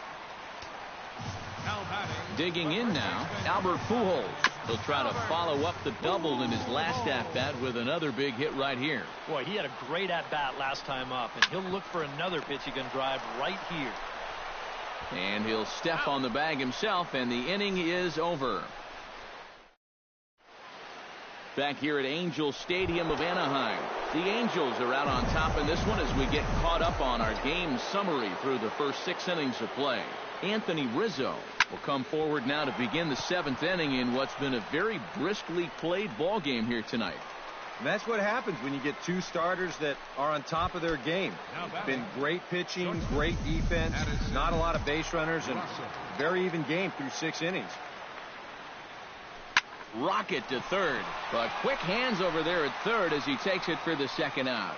Digging in now, Albert Pujols. He'll try to follow up the double in his last at-bat with another big hit right here. Boy, he had a great at-bat last time up, and he'll look for another pitch he can drive right here. And he'll step on the bag himself, and the inning is over. Back here at Angel Stadium of Anaheim, the Angels are out on top in this one as we get caught up on our game summary through the first 6 innings of play. Anthony Rizzo will come forward now to begin the 7th inning in what's been a very briskly played ball game here tonight. And that's what happens when you get 2 starters that are on top of their game. It's been great pitching, great defense, not a lot of base runners, and very even game through 6 innings. Rocket to third, but quick hands over there at third as he takes it for the second out.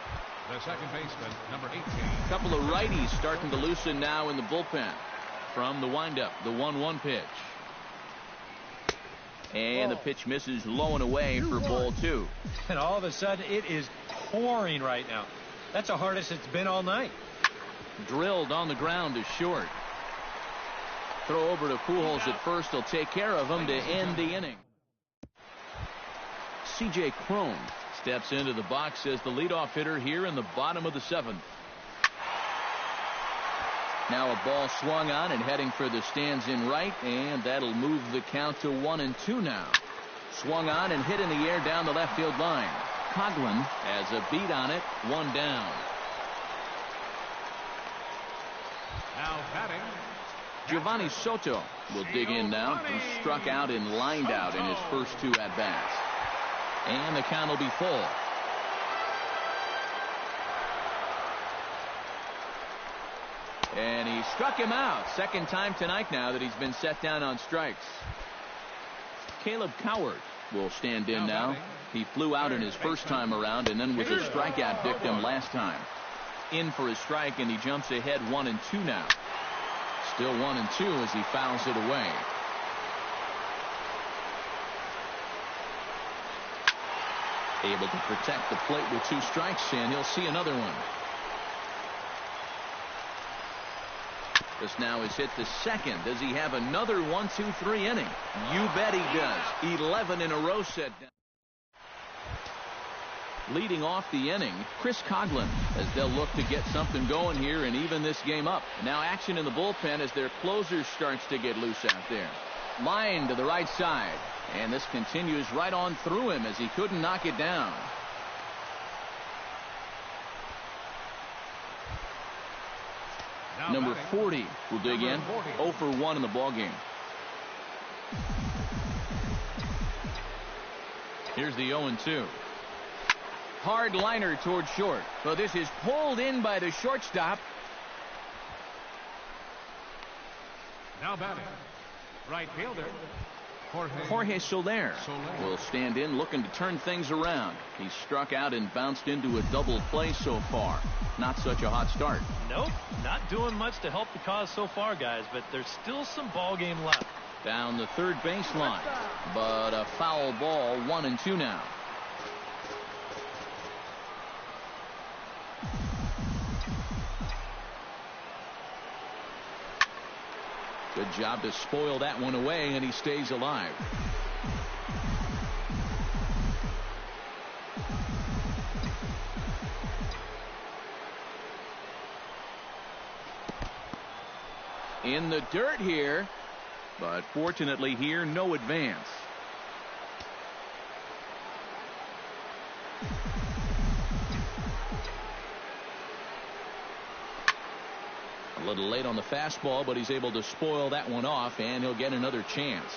The second baseman, number 18. Couple of righties starting to loosen now in the bullpen. From the windup, the 1-1 pitch. And the pitch misses low and away for ball 2. And all of a sudden, it is pouring right now. That's the hardest it's been all night. Drilled on the ground is short. Throw over to Pujols at first. He'll take care of him to end the inning. C.J. Cron steps into the box as the leadoff hitter here in the bottom of the 7th. Now a ball swung on and heading for the stands in right, and that'll move the count to 1-2 now. Swung on and hit in the air down the left field line. Coghlan has a beat on it, 1 down. Now batting, Giovanni Soto will dig in now. He struck out and lined out in his first 2 at-bats. And the count will be full. And he struck him out. Second time tonight now that he's been set down on strikes. Caleb Coward will stand in now. He flew out in his first time around and then was a strikeout victim last time. In for his strike, and he jumps ahead 1-2 now. Still 1-2 as he fouls it away. Able to protect the plate with 2 strikes, and he'll see another one. This now is hit to second. Does he have another 1-2-3 inning? You bet he does. 11 in a row set down. Leading off the inning, Chris Coghlan, as they'll look to get something going here and even this game up. Now action in the bullpen as their closer starts to get loose out there. Line to the right side, and this continues right on through him as he couldn't knock it down. Number 40 will dig in. 0 for 1 in the ballgame. Here's the 0-2. Hard liner toward short. So this is pulled in by the shortstop. now batting, right fielder, Jorge Soler will stand in looking to turn things around. He struck out and bounced into a double play so far. Not such a hot start. Nope, not doing much to help the cause so far, guys, but there's still some ball game left. Down the third baseline, but a foul ball, 1-2 now. Good job to spoil that one away, and he stays alive. in the dirt here, but fortunately here, no advance. A little late on the fastball, but he's able to spoil that one off, and he'll get another chance.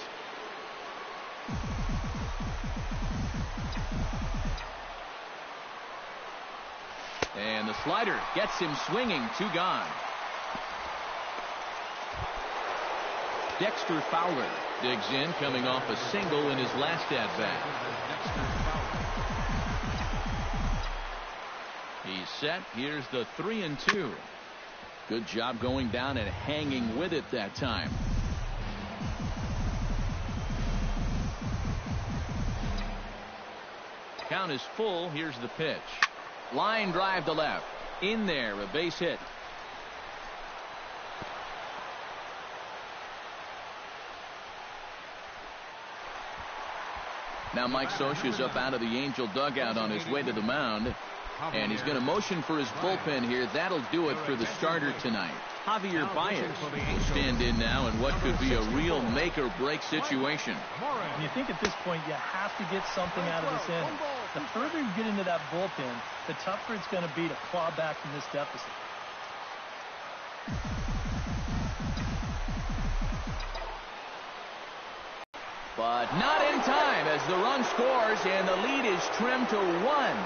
And the slider gets him swinging. 2 gone. Dexter Fowler digs in, coming off a single in his last at-bat. He's set. Here's the 3-2. Good job going down and hanging with it that time. Count is full. Here's the pitch. Line drive to left. In there, a base hit. Now Mike Scioscia's up out of the Angel dugout on his way to the mound. And he's going to motion for his bullpen here. That'll do it for the starter tonight. Javier Baez will stand in now in what could be a real make-or-break situation. And you think at this point you have to get something out of this inning. The further you get into that bullpen, the tougher it's going to be to claw back from this deficit. But not in time as the run scores and the lead is trimmed to 1.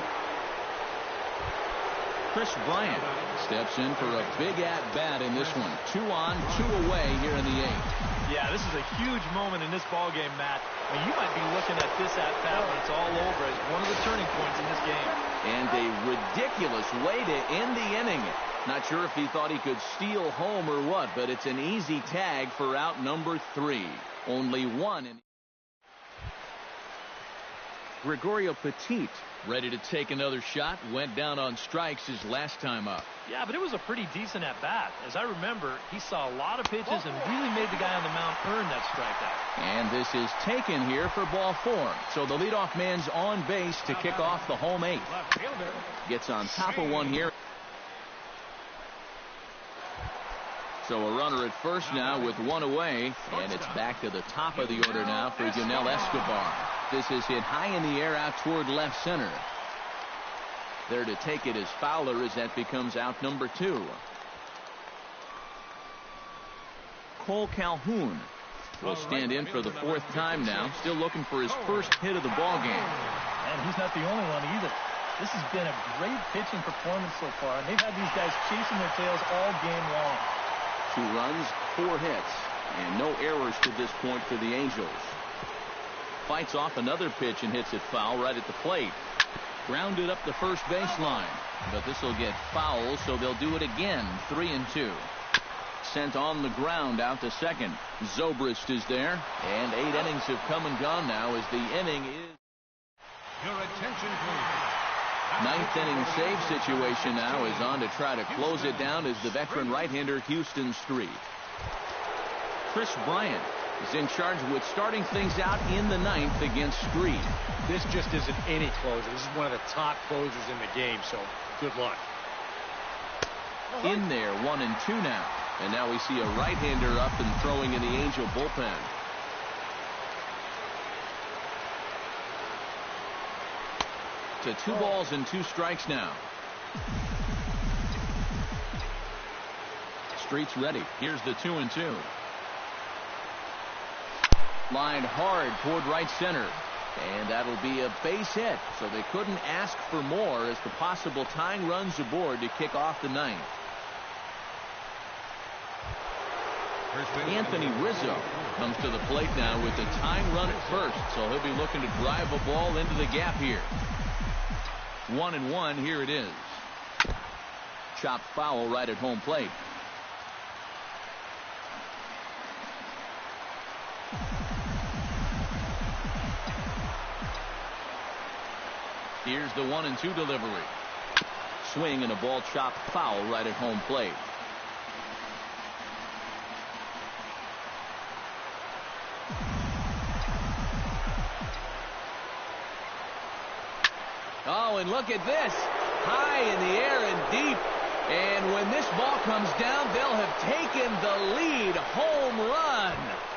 Kris Bryant steps in for a big at-bat in this one. 2 on, 2 away here in the 8th. Yeah, this is a huge moment in this ballgame, Matt. I mean, you might be looking at this at-bat when it's all over as one of the turning points in this game. And a ridiculous way to end the inning. Not sure if he thought he could steal home or what, but it's an easy tag for out number 3. Only 1 in. Gregorio Petit ready to take another shot. Went down on strikes his last time up. Yeah, but it was a pretty decent at-bat. As I remember, he saw a lot of pitches and really made the guy on the mound earn that strikeout. And this is taken here for ball 4. So the leadoff man's on base to kick off the home 8th. Gets on top of one here. So a runner at first now with 1 away. And it's back to the top of the order now for Yunel Escobar. This is hit high in the air out toward left center. There to take it is Fowler as that becomes out number 2. Cole Calhoun will stand in for the 4th time now. Still looking for his first hit of the ball game. And he's not the only one either. This has been a great pitching performance so far. And they've had these guys chasing their tails all game long. 2 runs, 4 hits, and no errors to this point for the Angels. Fights off another pitch and hits it foul right at the plate. Grounded up the first baseline, but this will get foul, so they'll do it again. 3-2. Sent on the ground out to second. Zobrist is there, and 8 innings have come and gone now as the inning is. Your attention, please. 9th inning save situation now is on to try to close it down as the veteran right-hander Houston Street. Kris Bryant is in charge with starting things out in the 9th against Street. This just isn't any closer. This is one of the top closers in the game, so good luck. In there, 1-2 now. And now we see a right-hander up and throwing in the Angel bullpen. To 2 balls and 2 strikes now. Street's ready. Here's the 2-2. Lined hard toward right center. And that'll be a base hit. So they couldn't ask for more as the possible tying runs aboard to kick off the 9th. Anthony Rizzo comes to the plate now with the tying run at first. So he'll be looking to drive a ball into the gap here. 1-1. Here it is. Chopped foul right at home plate. Here's the 1-2 delivery. Swing and a ball chopped foul right at home plate. Oh, and look at this. High in the air and deep. And when this ball comes down, they'll have taken the lead. Home run.